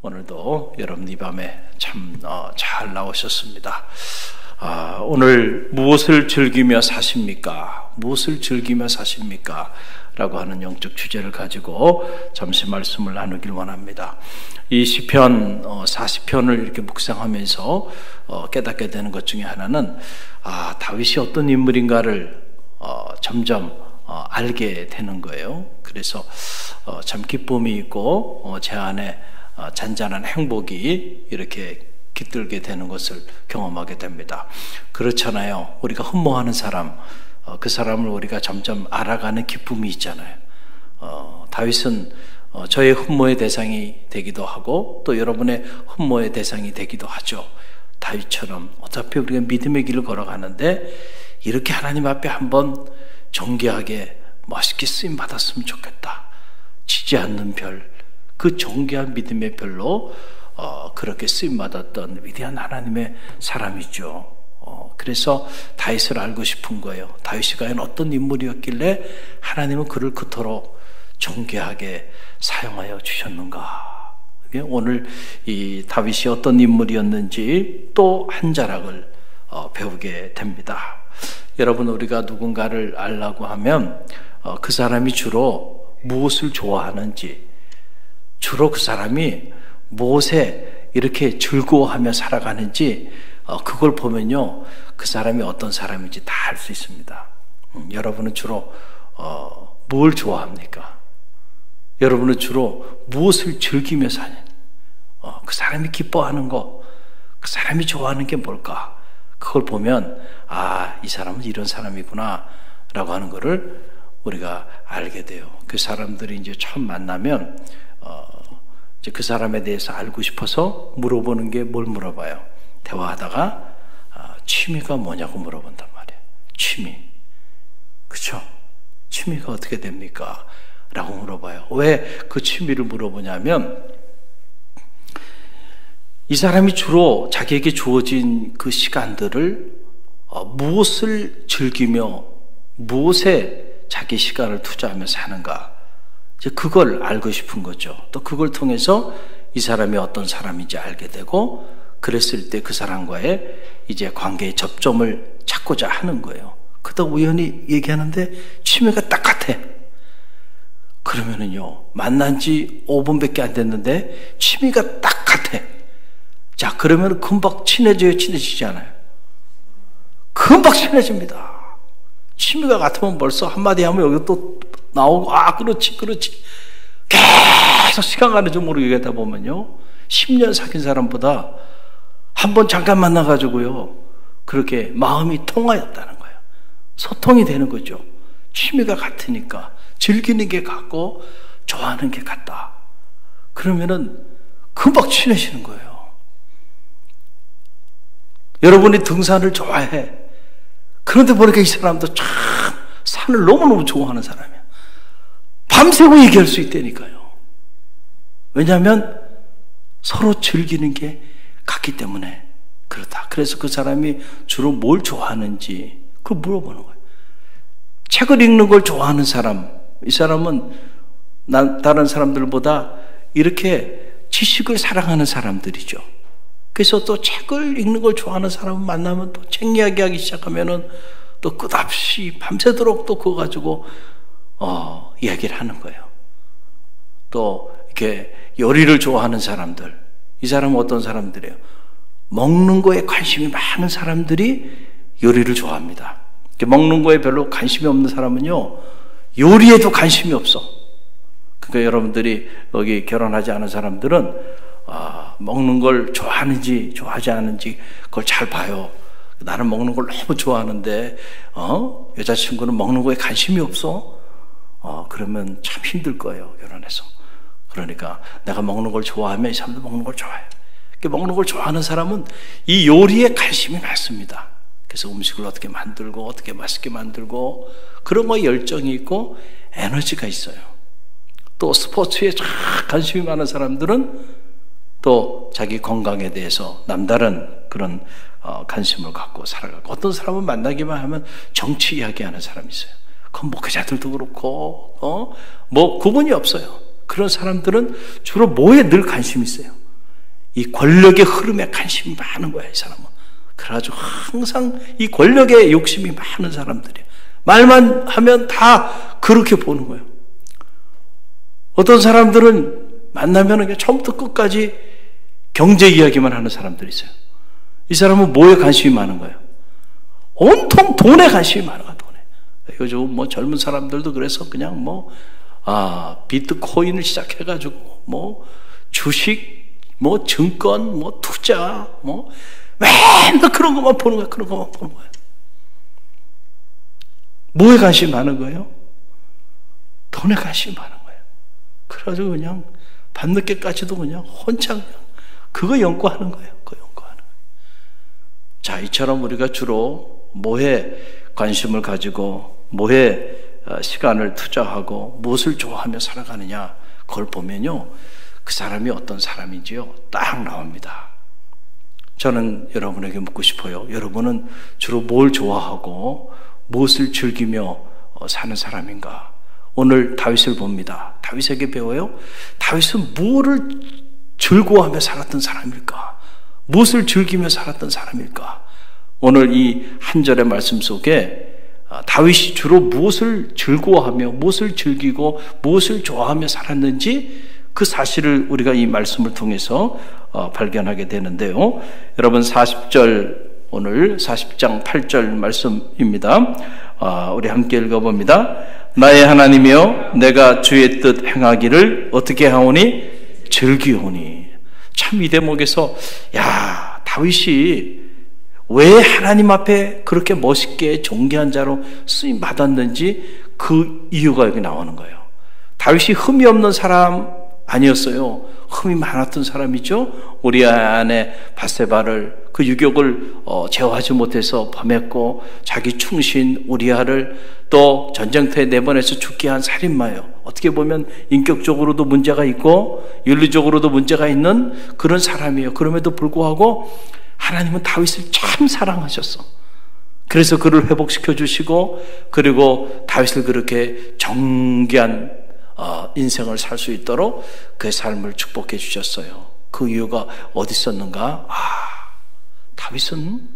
오늘도 여러분 이 밤에 참 잘 나오셨습니다. 오늘 무엇을 즐기며 사십니까? 무엇을 즐기며 사십니까? 라고 하는 영적 주제를 가지고 잠시 말씀을 나누길 원합니다. 이 시편 40편을 이렇게 묵상하면서 깨닫게 되는 것 중에 하나는 다윗이 어떤 인물인가를 점점 알게 되는 거예요. 그래서 참 기쁨이 있고 제 안에 잔잔한 행복이 이렇게 깃들게 되는 것을 경험하게 됩니다. 그렇잖아요. 우리가 흠모하는 사람, 그 사람을 우리가 점점 알아가는 기쁨이 있잖아요. 다윗은 저의 흠모의 대상이 되기도 하고 또 여러분의 흠모의 대상이 되기도 하죠. 다윗처럼 어차피 우리가 믿음의 길을 걸어가는데 이렇게 하나님 앞에 한번 존귀하게 멋있게 쓰임 받았으면 좋겠다. 지지 않는 별, 그 존귀한 믿음의 별로 그렇게 쓰임 받았던 위대한 하나님의 사람이죠. 그래서 다윗을 알고 싶은 거예요. 다윗이 과연 어떤 인물이었길래 하나님은 그를 그토록 존귀하게 사용하여 주셨는가. 오늘 이 다윗이 어떤 인물이었는지 또 한 자락을 배우게 됩니다. 여러분, 우리가 누군가를 알라고 하면 그 사람이 주로 무엇을 좋아하는지, 주로 그 사람이 무엇에 이렇게 즐거워하며 살아가는지 그걸 보면요, 그 사람이 어떤 사람인지 다 알 수 있습니다. 여러분은 주로 뭘 좋아합니까? 여러분은 주로 무엇을 즐기며 사냐? 그 사람이 기뻐하는 거, 그 사람이 좋아하는 게 뭘까? 그걸 보면 이 사람은 이런 사람이구나 라고 하는 거를 우리가 알게 돼요. 그 사람들이 이제 처음 만나면 이제 그 사람에 대해서 알고 싶어서 물어보는 게 뭘 물어봐요? 대화하다가 취미가 뭐냐고 물어본단 말이에요. 취미. 그쵸? 취미가 어떻게 됩니까? 라고 물어봐요. 왜 그 취미를 물어보냐면 이 사람이 주로 자기에게 주어진 그 시간들을 무엇을 즐기며 무엇에 자기 시간을 투자하며 사는가, 이제 그걸 알고 싶은 거죠. 또 그걸 통해서 이 사람이 어떤 사람인지 알게 되고, 그랬을 때 그 사람과의 이제 관계의 접점을 찾고자 하는 거예요. 그러다 우연히 얘기하는데 취미가 딱 같아. 그러면은요, 만난 지 5분밖에 안 됐는데 취미가 딱 같아. 자, 그러면 금방 친해져요, 친해지지 않아요? 금방 친해집니다. 취미가 같으면 벌써 한마디 하면 여기 또 나오고, 그렇지. 계속 시간 가는 줄 모르게 하다 보면요, 10년 사귄 사람보다 한 번 잠깐 만나가지고요, 그렇게 마음이 통하였다는 거예요. 소통이 되는 거죠. 취미가 같으니까, 즐기는 게 같고, 좋아하는 게 같다. 그러면은 금방 친해지는 거예요. 여러분이 등산을 좋아해. 그런데 보니까 이 사람도 참 산을 너무너무 좋아하는 사람이야. 밤새고 얘기할 수 있다니까요. 왜냐하면 서로 즐기는 게 같기 때문에 그렇다. 그래서 그 사람이 주로 뭘 좋아하는지 그걸 물어보는 거예요. 책을 읽는 걸 좋아하는 사람, 이 사람은 다른 사람들보다 이렇게 지식을 사랑하는 사람들이죠. 그래서 또 책을 읽는 걸 좋아하는 사람을 만나면 또 책 이야기하기 시작하면은 또 끝없이 밤새도록 또 그거 가지고 이야기를 하는 거예요. 또 이렇게 요리를 좋아하는 사람들, 이 사람은 어떤 사람들이에요? 먹는 거에 관심이 많은 사람들이 요리를 좋아합니다. 먹는 거에 별로 관심이 없는 사람은요, 요리에도 관심이 없어. 그러니까 여러분들이 여기 결혼하지 않은 사람들은 먹는 걸 좋아하는지 좋아하지 않은지 그걸 잘 봐요. 나는 먹는 걸 너무 좋아하는데 여자친구는 먹는 거에 관심이 없어. 그러면 참 힘들 거예요, 결혼해서. 그러니까 내가 먹는 걸 좋아하면 이 사람도 먹는 걸 좋아해요. 먹는 걸 좋아하는 사람은 이 요리에 관심이 많습니다. 그래서 음식을 어떻게 만들고 어떻게 맛있게 만들고 그런 거에 열정이 있고 에너지가 있어요. 또 스포츠에 관심이 많은 사람들은 또 자기 건강에 대해서 남다른 그런 관심을 갖고 살아가고, 어떤 사람은 만나기만 하면 정치 이야기하는 사람이 있어요. 그건 목회자들도 그렇고 뭐 구분이 없어요. 그런 사람들은 주로 뭐에 늘 관심이 있어요? 이 권력의 흐름에 관심이 많은 거야, 이 사람은. 그래가지고 항상 이 권력에 욕심이 많은 사람들이야. 말만 하면 다 그렇게 보는 거예요. 어떤 사람들은 만나면 그냥 처음부터 끝까지 경제 이야기만 하는 사람들이 있어요. 이 사람은 뭐에 관심이 많은 거예요? 온통 돈에 관심이 많은 거야, 돈에. 요즘 뭐 젊은 사람들도 그래서 그냥 비트코인을 시작해가지고 주식, 증권, 투자, 맨날 그런 것만 보는 거야, 그런 것만 보는 거야. 뭐에 관심이 많은 거예요? 돈에 관심이 많은 거예요. 그래가지고 그냥 밤늦게까지도 그냥 혼자 그거 연구하는 거예요. 그거 연구하는 거예요. 자, 이처럼 우리가 주로 뭐에 관심을 가지고 뭐에 시간을 투자하고 무엇을 좋아하며 살아가느냐, 그걸 보면요, 그 사람이 어떤 사람인지요 딱 나옵니다. 저는 여러분에게 묻고 싶어요. 여러분은 주로 뭘 좋아하고 무엇을 즐기며 사는 사람인가? 오늘 다윗을 봅니다. 다윗에게 배워요. 다윗은 무엇을 즐거워하며 살았던 사람일까? 무엇을 즐기며 살았던 사람일까? 오늘 이 한 절의 말씀 속에 다윗이 주로 무엇을 즐거워하며 무엇을 즐기고 무엇을 좋아하며 살았는지 그 사실을 우리가 이 말씀을 통해서 발견하게 되는데요. 여러분 40절, 오늘 40장 8절 말씀입니다. 우리 함께 읽어봅니다. 나의 하나님이여, 내가 주의 뜻 행하기를 어떻게 하오니? 즐기오니. 참 이 대목에서 다윗이 왜 하나님 앞에 그렇게 멋있게 존귀한 자로 쓰임 받았는지 그 이유가 여기 나오는 거예요. 다윗이 흠이 없는 사람 아니었어요. 흠이 많았던 사람이죠. 우리아 아내 밧세바를 그 유격을 제어하지 못해서 범했고, 자기 충신 우리아를 또 전쟁터에 내보내서 죽게 한 살인마예요. 어떻게 보면 인격적으로도 문제가 있고 윤리적으로도 문제가 있는 그런 사람이에요. 그럼에도 불구하고 하나님은 다윗을 참 사랑하셨어. 그래서 그를 회복시켜 주시고, 그리고 다윗을 그렇게 정귀한 인생을 살 수 있도록 그의 삶을 축복해 주셨어요. 그 이유가 어디 있었는가? 다윗은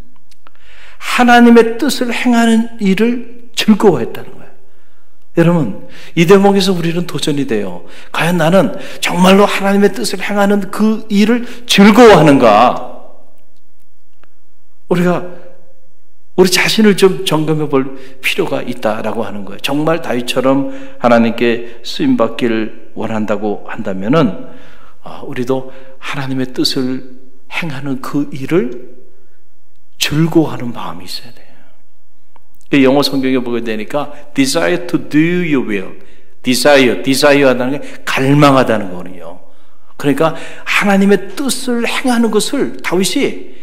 하나님의 뜻을 행하는 일을 즐거워했다는 거예요. 여러분, 이 대목에서 우리는 도전이 돼요. 과연 나는 정말로 하나님의 뜻을 행하는 그 일을 즐거워하는가? 우리가 우리 자신을 좀 점검해 볼 필요가 있다라고 하는 거예요. 정말 다윗처럼 하나님께 쓰임받기를 원한다고 한다면은 우리도 하나님의 뜻을 행하는 그 일을 즐거워하는 마음이 있어야 돼요. 영어 성경에 보게 되니까 desire to do your will, desire 하다는 게 갈망하다는 거거든요. 그러니까 하나님의 뜻을 행하는 것을 다윗이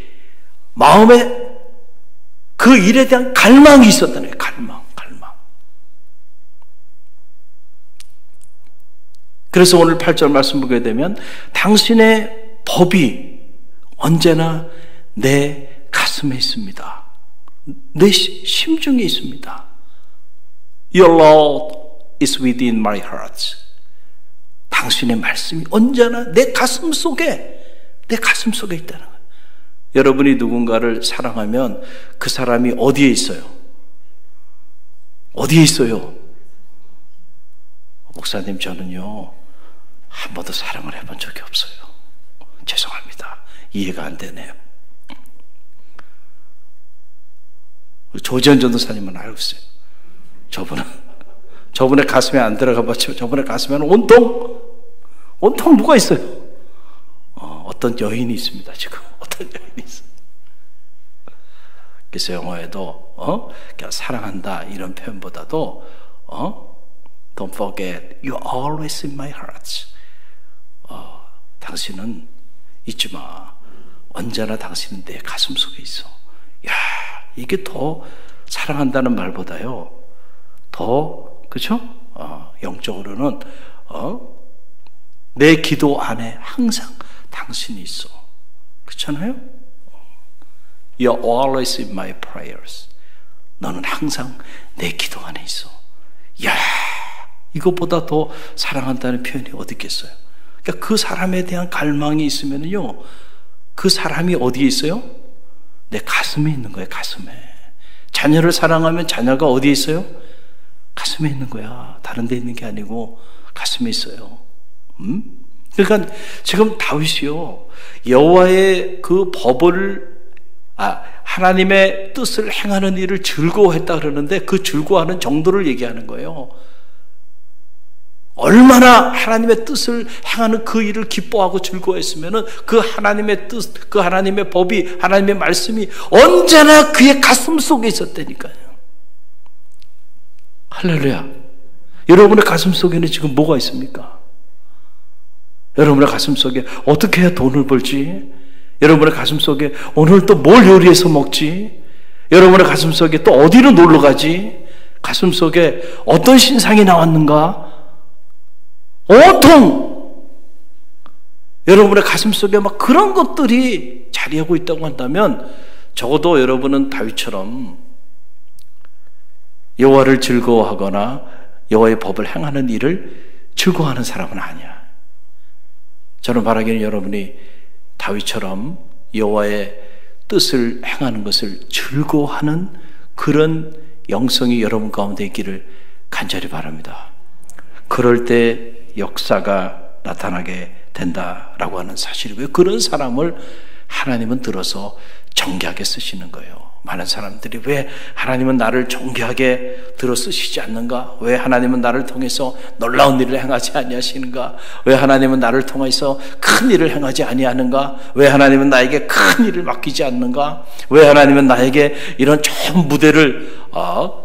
마음에 그 일에 대한 갈망이 있었다는 거예요. 갈망. 그래서 오늘 8절 말씀 보게 되면 당신의 법이 언제나 내 가슴에 있습니다. 내 심중에 있습니다. Your law is within my heart. 당신의 말씀이 언제나 내 가슴 속에 있다는 거예요. 여러분이 누군가를 사랑하면 그 사람이 어디에 있어요? 어디에 있어요? 목사님, 저는요 한 번도 사랑을 해본 적이 없어요. 죄송합니다. 이해가 안 되네요. 조지현 전도사님은 알고 있어요. 저분의 가슴에 안 들어가 봤지만 저분의 가슴에는 온통 누가 있어요? 어떤 여인이 있습니다. 지금 어떤 여인이 있어요. 그래서 영어에도 사랑한다 이런 표현보다도 Don't forget, you're always in my heart. 당신은 잊지 마. 언제나 당신은 내 가슴 속에 있어. 야, 이게 더 사랑한다는 말보다요, 더 그렇죠? 영적으로는 내 기도 안에 항상 당신이 있어. 그렇잖아요? You're always in my prayers. 너는 항상 내 기도 안에 있어. 야, 이것보다 더 사랑한다는 표현이 어디 있겠어요? 그러니까 그 사람에 대한 갈망이 있으면요, 그 사람이 어디에 있어요? 내 가슴에 있는 거예요. 가슴에. 자녀를 사랑하면 자녀가 어디에 있어요? 가슴에 있는 거야. 다른 데 있는 게 아니고 가슴에 있어요. 그러니까 지금 다윗이요, 여호와의 그 법을, 하나님의 뜻을 행하는 일을 즐거워했다 그러는데 그 즐거워하는 정도를 얘기하는 거예요. 얼마나 하나님의 뜻을 행하는 그 일을 기뻐하고 즐거워했으면은 그 하나님의 뜻, 그 하나님의 법이, 하나님의 말씀이 언제나 그의 가슴 속에 있었다니까요. 할렐루야. 여러분의 가슴 속에는 지금 뭐가 있습니까? 여러분의 가슴 속에 어떻게 해야 돈을 벌지? 여러분의 가슴 속에 오늘 또 뭘 요리해서 먹지? 여러분의 가슴 속에 또 어디로 놀러 가지? 가슴 속에 어떤 신상이 나왔는가? 온통 여러분의 가슴 속에 막 그런 것들이 자리하고 있다고 한다면 적어도 여러분은 다윗처럼 여호와를 즐거워하거나 여호와의 법을 행하는 일을 즐거워하는 사람은 아니야. 저는 바라기는 여러분이 다윗처럼 여호와의 뜻을 행하는 것을 즐거워하는 그런 영성이 여러분 가운데 있기를 간절히 바랍니다. 그럴 때 역사가 나타나게 된다라고 하는 사실이고요. 그런 사람을 하나님은 들어서 정결하게 쓰시는 거예요. 많은 사람들이 왜 하나님은 나를 정결하게 들어 쓰시지 않는가? 왜 하나님은 나를 통해서 놀라운 일을 행하지 아니하시는가? 왜 하나님은 나를 통해서 큰 일을 행하지 아니하는가? 왜 하나님은 나에게 큰 일을 맡기지 않는가? 왜 하나님은 나에게 이런 좋은 무대를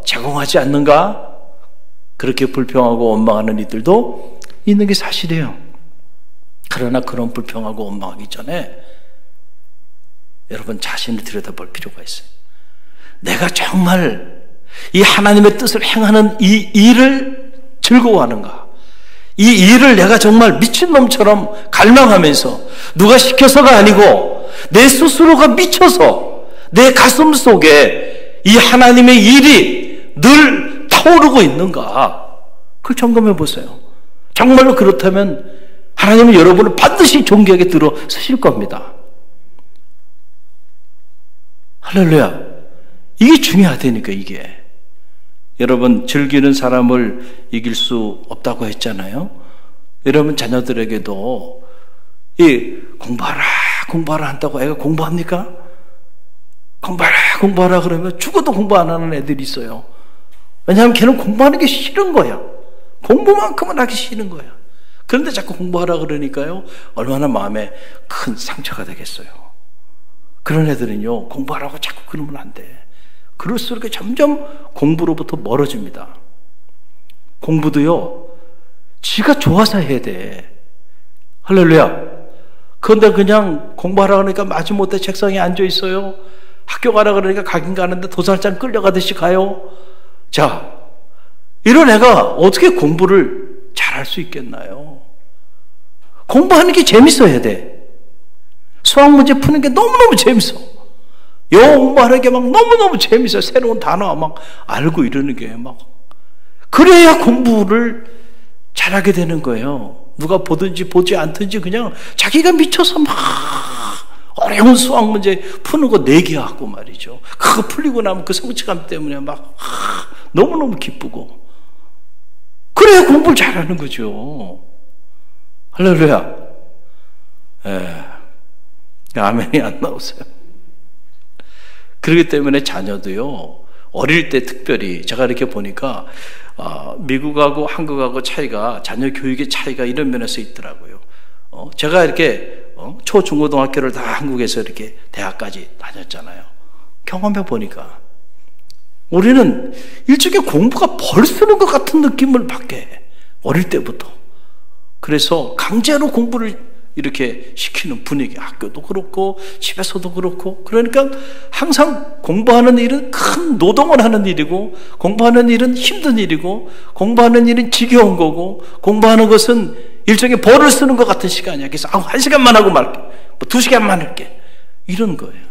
제공하지 않는가? 그렇게 불평하고 원망하는 이들도 있는 게 사실이에요. 그러나 그런 불평하고 원망하기 전에 여러분 자신을 들여다볼 필요가 있어요. 내가 정말 이 하나님의 뜻을 행하는 이 일을 즐거워하는가? 이 일을 내가 정말 미친놈처럼 갈망하면서 누가 시켜서가 아니고 내 스스로가 미쳐서 내 가슴 속에 이 하나님의 일이 늘 타오르고 있는가? 그걸 점검해 보세요. 정말로 그렇다면 하나님은 여러분을 반드시 존귀하게 들어 쓰실 겁니다. 할렐루야. 이게 중요하다니까. 이게 여러분, 즐기는 사람을 이길 수 없다고 했잖아요. 여러분 자녀들에게도 이 공부하라 한다고 애가 공부합니까? 공부하라 그러면 죽어도 공부 안 하는 애들이 있어요. 왜냐하면 걔는 공부하는 게 싫은 거야. 공부만큼은 하기 싫은 거야. 그런데 자꾸 공부하라 그러니까요, 얼마나 마음에 큰 상처가 되겠어요. 그런 애들은요, 공부하라고 자꾸 그러면 안 돼. 그럴수록 점점 공부로부터 멀어집니다. 공부도요, 지가 좋아서 해야 돼. 할렐루야. 그런데 그냥 공부하라 그러니까 마지못해 책상에 앉아 있어요. 학교 가라 그러니까 가긴 가는데 도살장 끌려가듯이 가요. 자, 이런 애가 어떻게 공부를 잘할 수 있겠나요? 공부하는 게 재밌어야 돼. 수학 문제 푸는 게 너무너무 재밌어. 영어 공부하는 게 막 너무너무 재밌어요. 새로운 단어 막 알고 이러는 게 막. 그래야 공부를 잘하게 되는 거예요. 누가 보든지 보지 않든지 그냥 자기가 미쳐서 막 어려운 수학 문제 푸는 거 내기하고 말이죠. 그거 풀리고 나면 그 성취감 때문에 막 너무너무 기쁘고. 그래야 공부를 잘하는 거죠. 할렐루야. 아멘이 안 나오세요. 그렇기 때문에 자녀도요, 어릴 때 특별히 제가 이렇게 보니까 미국하고 한국하고 차이가, 자녀 교육의 차이가 이런 면에서 있더라고요. 제가 이렇게 초, 중, 고등학교를 다 한국에서 이렇게 대학까지 다녔잖아요. 경험해 보니까 우리는 일종의 공부가 벌 쓰는 것 같은 느낌을 받게 해. 어릴 때부터. 그래서 강제로 공부를 이렇게 시키는 분위기, 학교도 그렇고 집에서도 그렇고. 그러니까 항상 공부하는 일은 큰 노동을 하는 일이고, 공부하는 일은 힘든 일이고, 공부하는 일은 지겨운 거고, 공부하는 것은 일종의 벌을 쓰는 것 같은 시간이야. 그래서 1시간만 하고 말게, 2시간만 할게, 이런 거예요.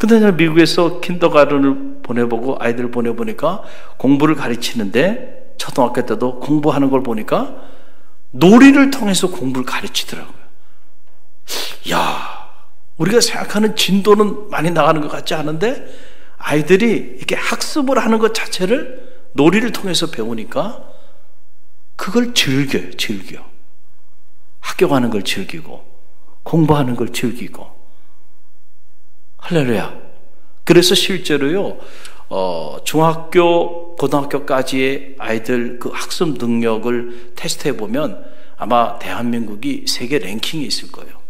근데 내가 미국에서 킨더가든을 보내보고 아이들 보내보니까 공부를 가르치는데 초등학교 때도 공부하는 걸 보니까 놀이를 통해서 공부를 가르치더라고요. 야, 우리가 생각하는 진도는 많이 나가는 것 같지 않은데 아이들이 이렇게 학습을 하는 것 자체를 놀이를 통해서 배우니까 그걸 즐겨. 학교 가는 걸 즐기고 공부하는 걸 즐기고. 할렐루야. 그래서 실제로요, 중학교, 고등학교까지의 아이들 그 학습 능력을 테스트해 보면 아마 대한민국이 세계 랭킹이 있을 거예요.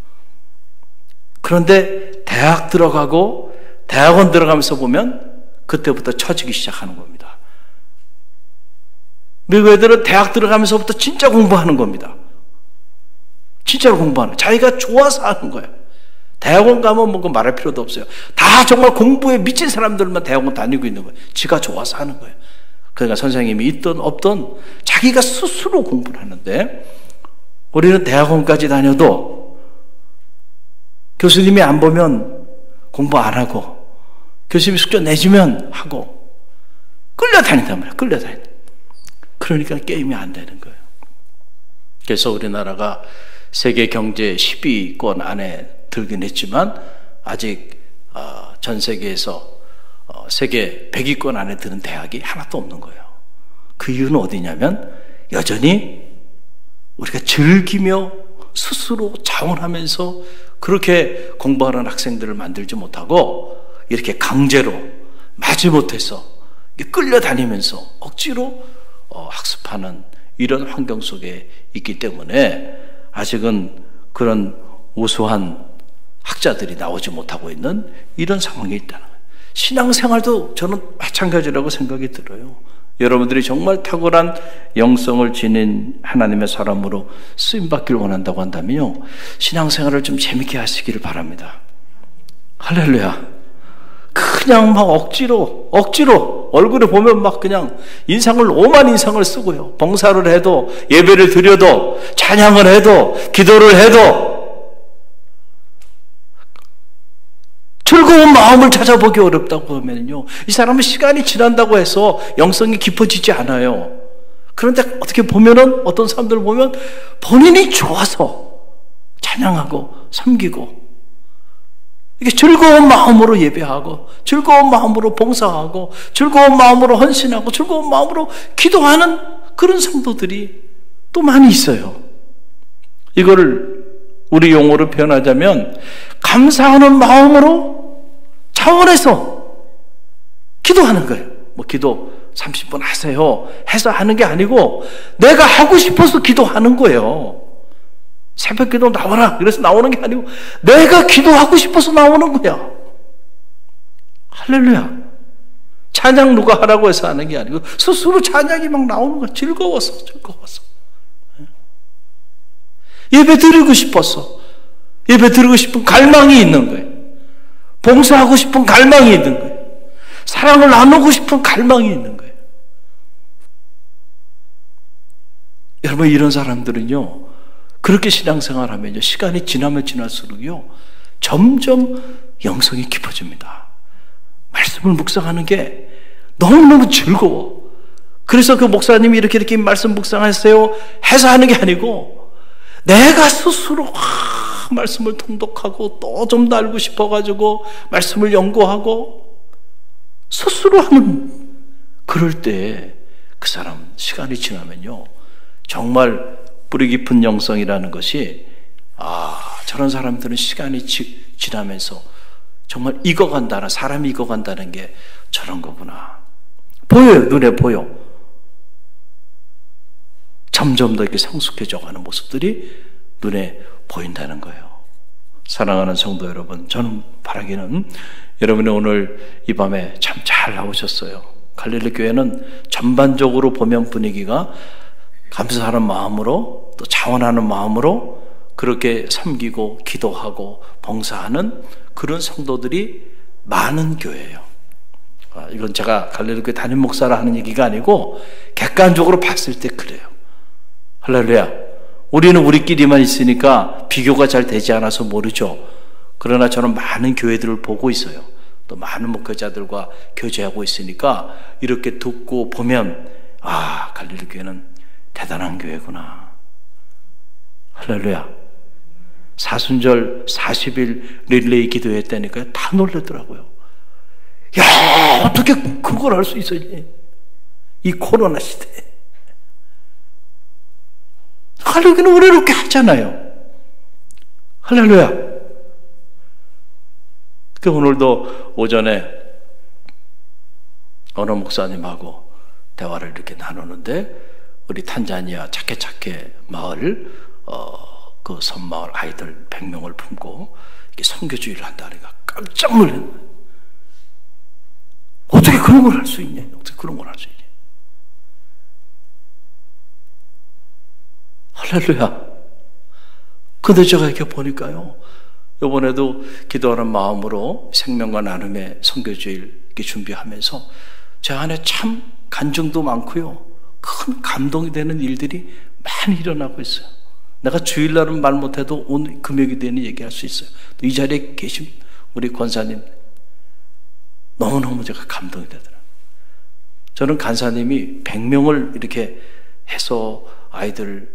그런데 대학 들어가고 대학원 들어가면서 보면 그때부터 처지기 시작하는 겁니다. 미국 애들은 대학 들어가면서부터 진짜 공부하는 겁니다. 진짜로 공부하는 거예요. 자기가 좋아서 하는 거예요. 대학원 가면 뭐 말할 필요도 없어요. 다 정말 공부에 미친 사람들만 대학원 다니고 있는 거예요. 지가 좋아서 하는 거예요. 그러니까 선생님이 있든 없든 자기가 스스로 공부를 하는데, 우리는 대학원까지 다녀도 교수님이 안 보면 공부 안 하고, 교수님이 숙제 내주면 하고, 끌려다닌단 말이에요. 끌려다닌다. 그러니까 게임이 안 되는 거예요. 그래서 우리나라가 세계 경제 10위권 안에 들긴 했지만 아직 전 세계에서 세계 100위권 안에 드는 대학이 하나도 없는 거예요. 그 이유는 어디냐면 여전히 우리가 즐기며 스스로 자원하면서 그렇게 공부하는 학생들을 만들지 못하고 이렇게 강제로 마지못해서 끌려다니면서 억지로 학습하는 이런 환경 속에 있기 때문에 아직은 그런 우수한 학자들이 나오지 못하고 있는 이런 상황이 있다는 거예요. 신앙생활도 저는 마찬가지라고 생각이 들어요. 여러분들이 정말 탁월한 영성을 지닌 하나님의 사람으로 쓰임받기를 원한다고 한다면요, 신앙생활을 좀 재밌게 하시기를 바랍니다. 할렐루야. 그냥 막 억지로 얼굴에 보면 막 그냥 오만 인상을 쓰고요. 봉사를 해도, 예배를 드려도, 찬양을 해도, 기도를 해도 즐거운 마음을 찾아보기 어렵다고 하면요, 이 사람은 시간이 지난다고 해서 영성이 깊어지지 않아요. 그런데 어떻게 보면은, 어떤 사람들을 보면 본인이 좋아서 찬양하고 섬기고, 이게 즐거운 마음으로 예배하고, 즐거운 마음으로 봉사하고, 즐거운 마음으로 헌신하고, 즐거운 마음으로 기도하는 그런 성도들이 또 많이 있어요. 이거를 우리 용어로 표현하자면 감사하는 마음으로 차원에서 기도하는 거예요. 뭐 기도 30분 하세요 해서 하는 게 아니고 내가 하고 싶어서 기도하는 거예요. 새벽 기도 나와라 그래서 나오는 게 아니고 내가 기도하고 싶어서 나오는 거야. 할렐루야. 찬양 누가 하라고 해서 하는 게 아니고 스스로 찬양이 막 나오는 거야. 즐거워서. 예배 드리고 싶어서, 예배 드리고 싶은 갈망이 있는 거예요. 봉사하고 싶은 갈망이 있는 거예요. 사랑을 나누고 싶은 갈망이 있는 거예요. 여러분, 이런 사람들은요, 그렇게 신앙생활하면요, 시간이 지나면 지날수록요, 점점 영성이 깊어집니다. 말씀을 묵상하는 게 너무너무 즐거워. 그래서 그 목사님이 이렇게 말씀 묵상하세요 해서 하는 게 아니고 내가 스스로 말씀을 통독하고 또 좀 더 알고 싶어가지고 말씀을 연구하고 스스로 하는, 그럴 때 그 사람 시간이 지나면요 정말 뿌리 깊은 영성이라는 것이, 저런 사람들은 시간이 지나면서 정말 익어간다는, 사람이 익어간다는 게 저런 거구나. 보여요. 눈에 보여. 점점 더 이렇게 성숙해져가는 모습들이 눈에 보인다는 거예요. 사랑하는 성도 여러분, 저는 바라기는 여러분이 오늘 이 밤에 참 잘 나오셨어요. 갈릴리 교회는 전반적으로 보면 분위기가 감사하는 마음으로 또 자원하는 마음으로 그렇게 섬기고 기도하고 봉사하는 그런 성도들이 많은 교회예요. 이건 제가 갈릴리 교회 담임 목사라 하는 얘기가 아니고 객관적으로 봤을 때 그래요. 할렐루야. 우리는 우리끼리만 있으니까 비교가 잘 되지 않아서 모르죠. 그러나 저는 많은 교회들을 보고 있어요. 또 많은 목회자들과 교제하고 있으니까 이렇게 듣고 보면 갈릴리 교회는 대단한 교회구나. 할렐루야. 사순절 40일 릴레이 기도했다니까요. 다 놀라더라고요. 야, 어떻게 그걸 할 수 있었니? 이 코로나 시대에. 하려기는 어렵게 하잖아요. 할렐루야. 그 오늘도 오전에 어느 목사님하고 대화를 이렇게 나누는데, 우리 탄자니아 차케차케 마을, 그 섬마을 아이들 100명을 품고 이렇게 선교주의를 한다니까 깜짝 놀랐네. 어떻게 그런 걸 할 수 있냐? 어떻게 그런 걸 할 수 있냐? 할렐루야. 근데 제가 이렇게 보니까요, 이번에도 기도하는 마음으로 생명과 나눔의 선교주의를 이렇게 준비하면서 제 안에 참 간증도 많고요, 큰 감동이 되는 일들이 많이 일어나고 있어요. 내가 주일날은 말 못해도 오늘 금요일이 되는 얘기할 수 있어요. 또 이 자리에 계신 우리 권사님 너무너무 제가 감동이 되더라고요. 저는 간사님이 100명을 이렇게 해서 아이들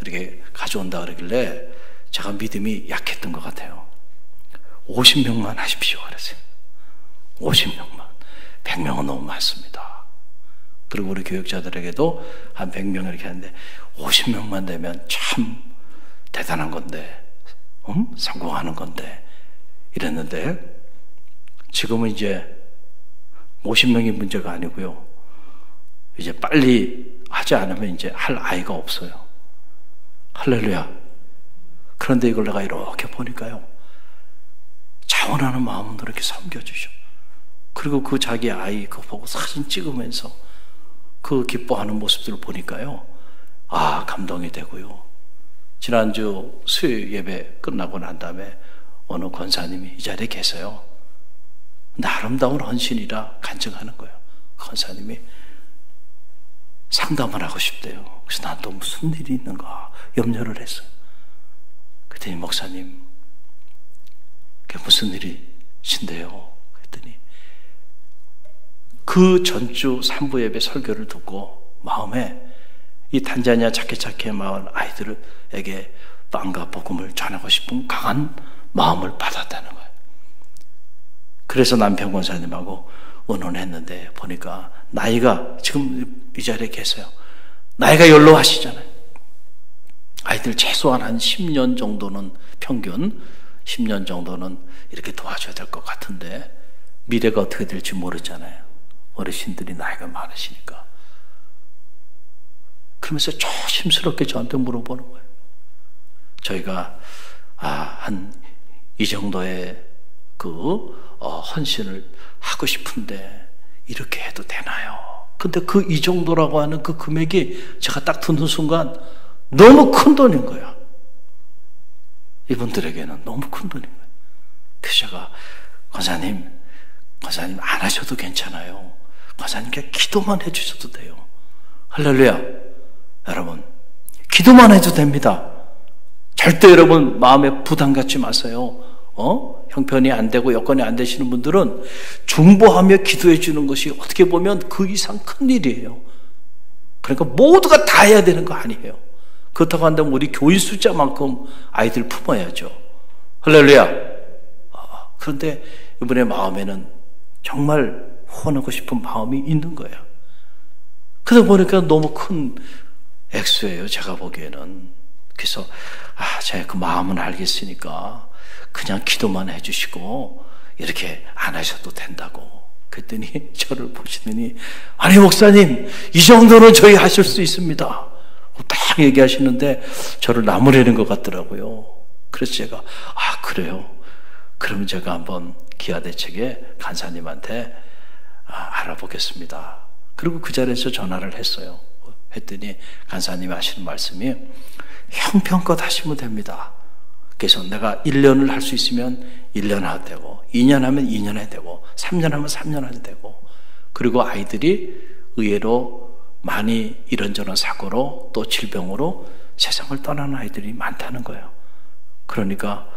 이렇게 가져온다 그러길래 제가 믿음이 약했던 것 같아요. 50명만 하십시오 그랬어요. 50명만. 100명은 너무 많습니다. 그리고 우리 교육자들에게도 한 100명 이렇게 하는데 50명만 되면 참 대단한 건데, 성공하는 건데 이랬는데, 지금은 이제 50명이 문제가 아니고요, 이제 빨리 하지 않으면 이제 할 아이가 없어요. 할렐루야. 그런데 이걸 내가 이렇게 보니까요, 자원하는 마음으로 이렇게 섬겨주셔. 그리고 그 자기 아이 그거 보고 사진 찍으면서 그 기뻐하는 모습들을 보니까요, 아, 감동이 되고요. 지난주 수요 예배 끝나고 난 다음에 어느 권사님이 이 자리에 계세요. 근데 아름다운 헌신이라 간증하는 거예요. 권사님이 상담을 하고 싶대요. 그래서 난 또 무슨 일이 있는가 염려를 했어요. 그랬더니 목사님, 그게 무슨 일이신데요? 그랬더니 그 전주 3부 예배 설교를 듣고 마음에 이 탄자니아 차케차케 마을 아이들에게 빵과 복음을 전하고 싶은 강한 마음을 받았다는 거예요. 그래서 남편 권사님하고 의논했는데 보니까 나이가, 지금 이 자리에 계세요, 나이가 연로하시잖아요. 아이들 최소한 한 10년 정도는, 평균 10년 정도는 이렇게 도와줘야 될 것 같은데 미래가 어떻게 될지 모르잖아요. 어르신들이 나이가 많으시니까. 그러면서 조심스럽게 저한테 물어보는 거예요. 저희가 한 이 정도의 헌신을 하고 싶은데 이렇게 해도 되나요? 근데 그 이 정도라고 하는 그 금액이 제가 딱 듣는 순간 너무 큰 돈인 거야. 이분들에게는 너무 큰 돈인 거예요. 그래서 제가 권사님 안 하셔도 괜찮아요. 권사님께 기도만 해주셔도 돼요. 할렐루야. 여러분, 기도만 해도 됩니다. 절대 여러분 마음에 부담 갖지 마세요. 형편이 안 되고 여건이 안 되시는 분들은 중보하며 기도해 주는 것이 어떻게 보면 그 이상 큰 일이에요. 그러니까 모두가 다 해야 되는 거 아니에요. 그렇다고 한다면 우리 교인 숫자만큼 아이들 품어야죠. 할렐루야. 그런데 이분의 마음에는 정말 후원하고 싶은 마음이 있는 거예요. 그러다 보니까 너무 큰 액수예요, 제가 보기에는. 그래서 제가 그 마음은 알겠으니까 그냥 기도만 해주시고 이렇게 안 하셔도 된다고. 그랬더니 저를 보시더니, 아니 목사님, 이 정도는 저희 하실 수 있습니다 딱 얘기하시는데 저를 나무라는 것 같더라고요. 그래서 제가 그래요? 그러면 제가 한번 기아대책에 간사님한테 알아보겠습니다. 그리고 그 자리에서 전화를 했어요. 했더니 간사님이 하시는 말씀이, 형편껏 하시면 됩니다. 그래서 내가 1년을 할 수 있으면 1년 해도 되고, 2년 하면 2년 해도 되고, 3년 하면 3년 해도 되고, 그리고 아이들이 의외로 많이 이런저런 사고로 또 질병으로 세상을 떠나는 아이들이 많다는 거예요. 그러니까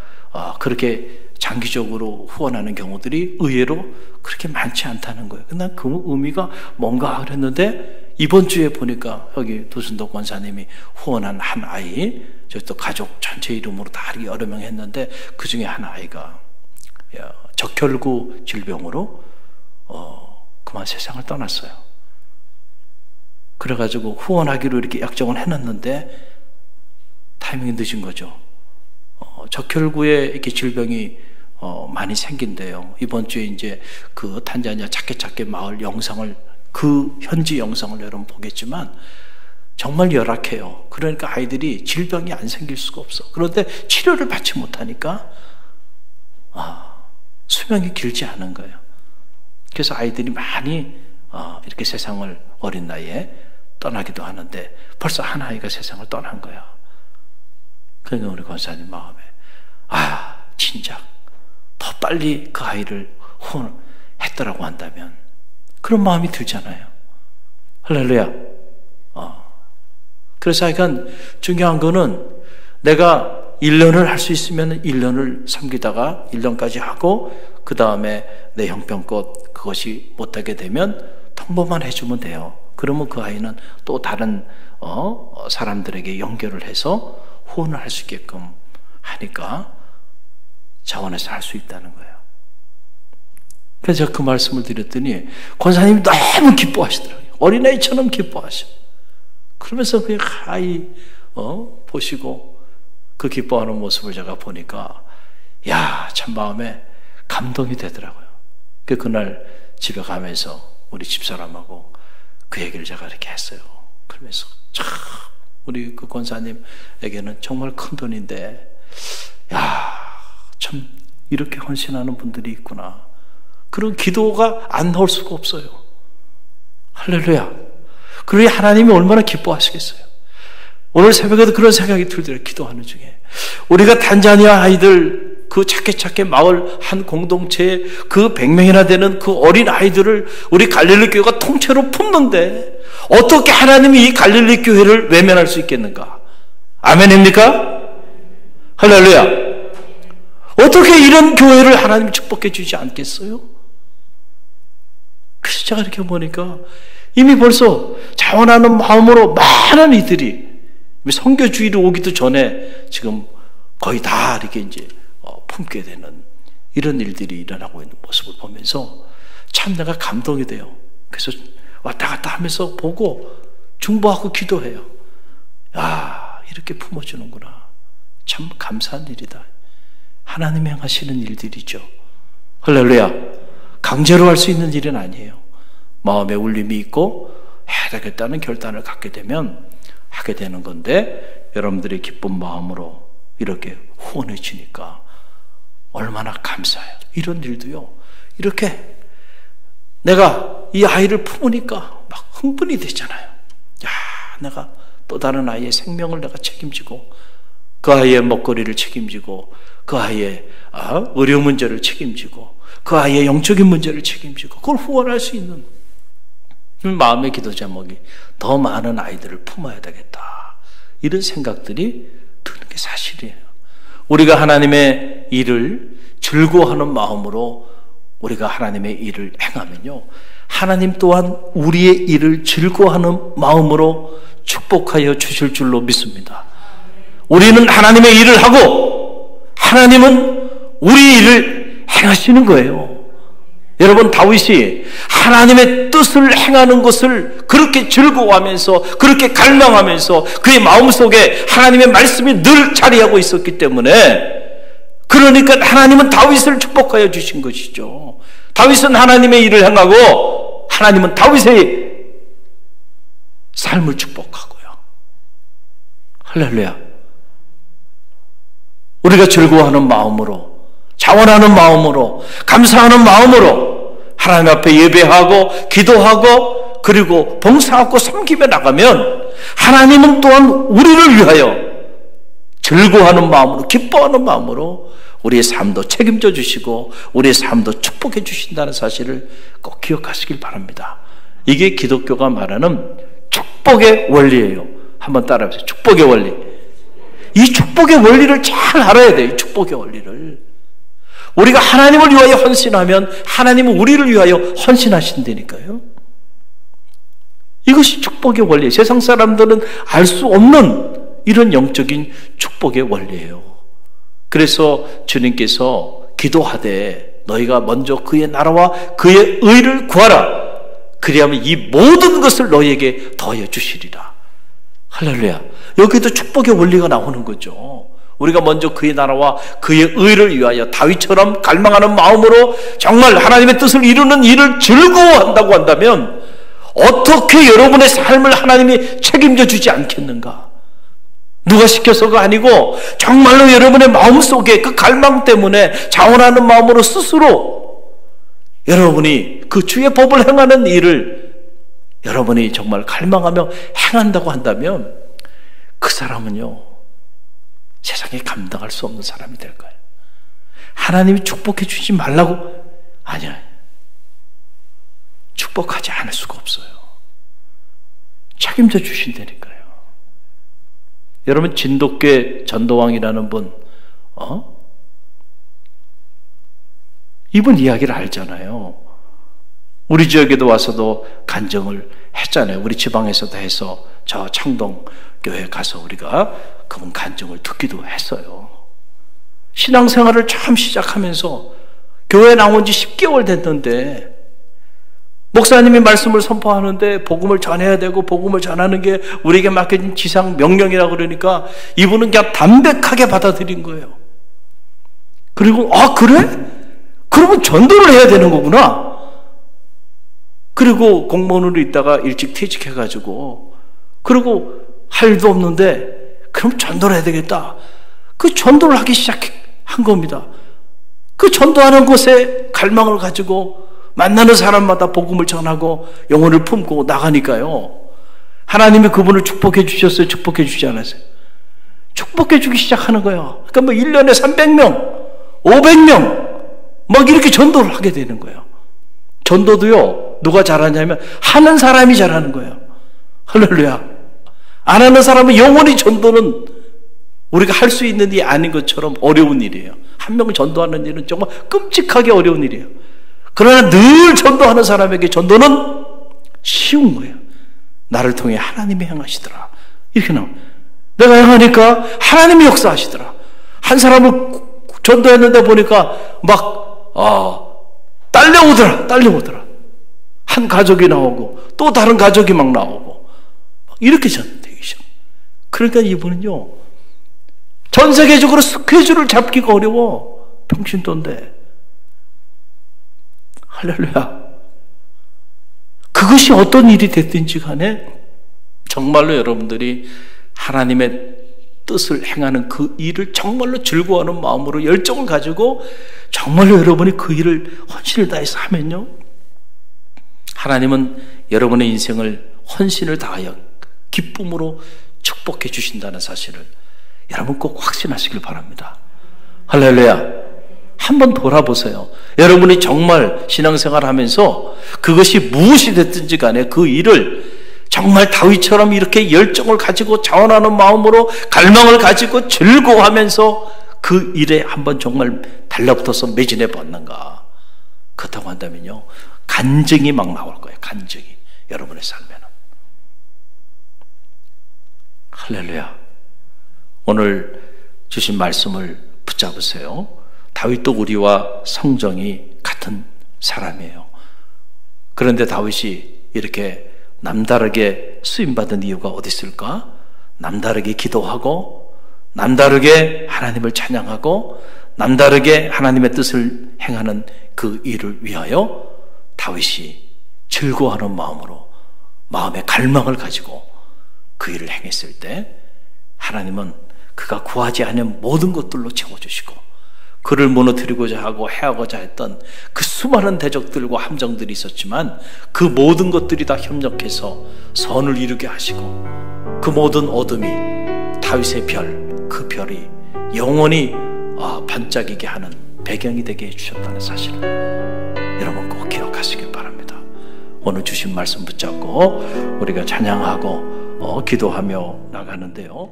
그렇게 장기적으로 후원하는 경우들이 의외로 그렇게 많지 않다는 거예요. 난 그 의미가 뭔가 그랬는데, 이번 주에 보니까 여기 도순덕 권사님이 후원한 한 아이, 또 가족 전체 이름으로 다 이렇게 여러 명 했는데 그 중에 한 아이가 적혈구 질병으로 그만 세상을 떠났어요. 그래가지고 후원하기로 이렇게 약정을 해놨는데 타이밍이 늦은 거죠. 적혈구에 이렇게 질병이 많이 생긴대요. 이번 주에 이제 그 탄자니아 작게 마을 영상을, 그 현지 영상을 여러분 보겠지만 정말 열악해요. 그러니까 아이들이 질병이 안 생길 수가 없어. 그런데 치료를 받지 못하니까 수명이 길지 않은 거예요. 그래서 아이들이 많이 이렇게 세상을 어린 나이에 떠나기도 하는데 벌써 한 아이가 세상을 떠난 거야. 그러니까 우리 권사님 마음에 진짜 더 빨리 그 아이를 후원했더라고 한다면 그런 마음이 들잖아요. 할렐루야. 그래서 하여간 중요한 거는 내가 1년을 할 수 있으면 1년을 섬기다가 1년까지 하고 그 다음에 내 형편껏 그것이 못하게 되면 통보만 해주면 돼요. 그러면 그 아이는 또 다른 사람들에게 연결을 해서 후원을 할 수 있게끔 하니까 자원해서 할 수 있다는 거예요. 그래서 제가 그 말씀을 드렸더니 권사님이 너무 기뻐하시더라고요. 어린아이처럼 기뻐하셔. 그러면서 그 아이 보시고 그 기뻐하는 모습을 제가 보니까 참 마음에 감동이 되더라고요. 그날 집에 가면서 우리 집사람하고 그 얘기를 제가 이렇게 했어요. 그러면서 참 우리 그 권사님에게는 정말 큰 돈인데 참 이렇게 헌신하는 분들이 있구나. 그런 기도가 안 나올 수가 없어요. 할렐루야. 그러니 하나님이 얼마나 기뻐하시겠어요. 오늘 새벽에도 그런 생각이 들더라고요. 기도하는 중에 우리가 탄자니아 아이들 그 작게 마을 한 공동체에 그 100명이나 되는 그 어린 아이들을 우리 갈릴리 교회가 통째로 품는데 어떻게 하나님이 이 갈릴리 교회를 외면할 수 있겠는가? 아멘입니까? 할렐루야. 어떻게 이런 교회를 하나님이 축복해 주지 않겠어요? 그래서 제가 이렇게 보니까 이미 벌써 자원하는 마음으로 많은 이들이 선교주의로 오기도 전에 지금 거의 다 이렇게 이제 품게 되는 이런 일들이 일어나고 있는 모습을 보면서 참 내가 감동이 돼요. 그래서 왔다 갔다 하면서 보고 중보하고 기도해요. 이렇게 품어주는구나. 참 감사한 일이다. 하나님이 행하시는 일들이죠. 할렐루야. 강제로 할 수 있는 일은 아니에요. 마음에 울림이 있고 해야 되겠다는 결단을 갖게 되면 하게 되는 건데 여러분들이 기쁜 마음으로 이렇게 후원해 주니까 얼마나 감사해요. 이런 일도요. 이렇게 내가 이 아이를 품으니까 막 흥분이 되잖아요. 내가 또 다른 아이의 생명을 내가 책임지고 그 아이의 먹거리를 책임지고 그 아이의 의료 문제를 책임지고 그 아이의 영적인 문제를 책임지고 그걸 후원할 수 있는 마음의 기도 제목이 더 많은 아이들을 품어야 되겠다. 이런 생각들이 드는 게 사실이에요. 우리가 하나님의 일을 즐거워하는 마음으로 우리가 하나님의 일을 행하면요. 하나님 또한 우리의 일을 즐거워하는 마음으로 축복하여 주실 줄로 믿습니다. 우리는 하나님의 일을 하고 하나님은 우리 일을 행하시는 거예요. 여러분 다윗이 하나님의 뜻을 행하는 것을 그렇게 즐거워하면서 그렇게 갈망하면서 그의 마음속에 하나님의 말씀이 늘 자리하고 있었기 때문에 그러니까 하나님은 다윗을 축복하여 주신 것이죠. 다윗은 하나님의 일을 행하고 하나님은 다윗의 삶을 축복하고요. 할렐루야. 우리가 즐거워하는 마음으로 자원하는 마음으로 감사하는 마음으로 하나님 앞에 예배하고 기도하고 그리고 봉사하고 섬기며 나가면 하나님은 또한 우리를 위하여 즐거워하는 마음으로 기뻐하는 마음으로 우리의 삶도 책임져 주시고 우리의 삶도 축복해 주신다는 사실을 꼭 기억하시길 바랍니다. 이게 기독교가 말하는 축복의 원리예요. 한번 따라해보세요. 축복의 원리. 이 축복의 원리를 잘 알아야 돼요. 이 축복의 원리를. 우리가 하나님을 위하여 헌신하면 하나님은 우리를 위하여 헌신하신다니까요. 이것이 축복의 원리예요. 세상 사람들은 알 수 없는 이런 영적인 축복의 원리예요. 그래서 주님께서 기도하되 너희가 먼저 그의 나라와 그의 의를 구하라. 그리하면 이 모든 것을 너희에게 더해 주시리라. 할렐루야. 여기도 축복의 원리가 나오는 거죠. 우리가 먼저 그의 나라와 그의 의를 위하여 다윗처럼 갈망하는 마음으로 정말 하나님의 뜻을 이루는 일을 즐거워한다고 한다면 어떻게 여러분의 삶을 하나님이 책임져 주지 않겠는가? 누가 시켜서가 아니고 정말로 여러분의 마음속에 그 갈망 때문에 자원하는 마음으로 스스로 여러분이 그 주의 법을 행하는 일을 여러분이 정말 갈망하며 행한다고 한다면 그 사람은요 세상에 감당할 수 없는 사람이 될 거예요. 하나님이 축복해 주지 말라고 아니야. 축복하지 않을 수가 없어요. 책임져 주신다니까요. 여러분 진돗개 전도왕이라는 분 이분 이야기를 알잖아요. 우리 지역에도 와서도 간증을 했잖아요. 우리 지방에서도 해서 저 창동 교회 가서 우리가 그분 간증을 듣기도 했어요. 신앙생활을 처음 시작하면서 교회 나온 지 10개월 됐는데 목사님이 말씀을 선포하는데 복음을 전해야 되고 복음을 전하는 게 우리에게 맡겨진 지상 명령이라고 그러니까 이분은 그냥 담백하게 받아들인 거예요. 그리고 그래? 그러면 전도를 해야 되는 거구나. 그리고 공무원으로 있다가 일찍 퇴직해가지고 그리고 할 일도 없는데 그럼 전도를 해야 되겠다. 그 전도를 하기 시작한 겁니다. 그 전도하는 곳에 갈망을 가지고 만나는 사람마다 복음을 전하고 영혼을 품고 나가니까요. 하나님이 그분을 축복해 주셨어요? 축복해 주지 않았어요? 축복해 주기 시작하는 거예요. 그러니까 뭐 1년에 300명, 500명 막 이렇게 전도를 하게 되는 거예요. 전도도요. 누가 잘하냐면 하는 사람이 잘하는 거예요. 할렐루야. 안 하는 사람은 영원히 전도는 우리가 할 수 있는 일이 아닌 것처럼 어려운 일이에요. 한 명을 전도하는 일은 정말 끔찍하게 어려운 일이에요. 그러나 늘 전도하는 사람에게 전도는 쉬운 거예요. 나를 통해 하나님이 행하시더라. 이렇게 나옵니다. 내가 행하니까 하나님이 역사하시더라. 한 사람을 전도했는데 보니까 막 딸려오더라. 한 가족이 나오고 또 다른 가족이 막 나오고 이렇게 전되기 시작. 그러니까 이분은요 전 세계적으로 스케줄을 잡기가 어려워. 평신도인데. 할렐루야. 그것이 어떤 일이 됐든지 간에 정말로 여러분들이 하나님의 뜻을 행하는 그 일을 정말로 즐거워하는 마음으로 열정을 가지고 정말로 여러분이 그 일을 헌신을 다해서 하면요 하나님은 여러분의 인생을 헌신을 다하여 기쁨으로 축복해 주신다는 사실을 여러분 꼭 확신하시길 바랍니다. 할렐루야. 한번 돌아보세요. 여러분이 정말 신앙생활 하면서 그것이 무엇이 됐든지 간에 그 일을 정말 다윗처럼 이렇게 열정을 가지고 자원하는 마음으로 갈망을 가지고 즐거워하면서 그 일에 한번 정말 달라붙어서 매진해 봤는가. 그렇다고 한다면요 간증이 막 나올 거예요. 간증이 여러분의 삶에는. 할렐루야. 오늘 주신 말씀을 붙잡으세요. 다윗도 우리와 성정이 같은 사람이에요. 그런데 다윗이 이렇게 남다르게 쓰임받은 이유가 어디 있을까? 남다르게 기도하고 남다르게 하나님을 찬양하고 남다르게 하나님의 뜻을 행하는 그 일을 위하여 다윗이 즐거워하는 마음으로 마음의 갈망을 가지고 그 일을 행했을 때 하나님은 그가 구하지 않은 모든 것들로 채워주시고 그를 무너뜨리고자 하고 해하고자 했던 그 수많은 대적들과 함정들이 있었지만 그 모든 것들이 다 협력해서 선을 이루게 하시고 그 모든 어둠이 다윗의 별, 그 별이 영원히 반짝이게 하는 배경이 되게 해주셨다는 사실을 여러분 꼭 기억하시길 바랍니다. 오늘 주신 말씀 붙잡고 우리가 찬양하고 기도하며 나가는데요.